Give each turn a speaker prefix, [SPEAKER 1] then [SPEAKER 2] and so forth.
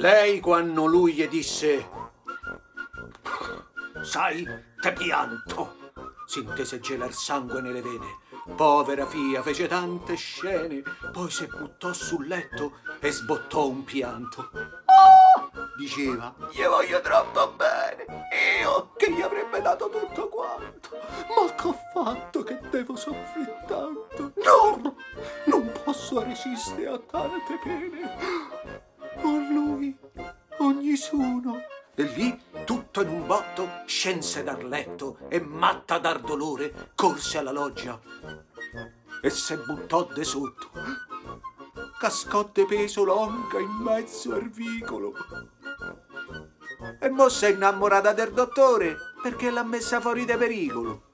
[SPEAKER 1] Lei, quando lui gli disse: sai, te pianto, si intese gelar sangue nelle vene. Povera figlia, fece tante scene, poi si buttò sul letto e sbottò un pianto. "Ah!" diceva, "gli voglio troppo bene, io che gli avrebbe dato tutto quanto, ma che ho fatto che devo soffrire tanto? No, non posso resistere a tante pene. Con lui, ognuno." E lì, tutto in un botto, scelse dal letto e, matta dar dolore, corse alla loggia e se buttò de sotto. Cascò de peso longa in mezzo al vicolo. E mo s'è innamorata del dottore perché l'ha messa fuori de pericolo.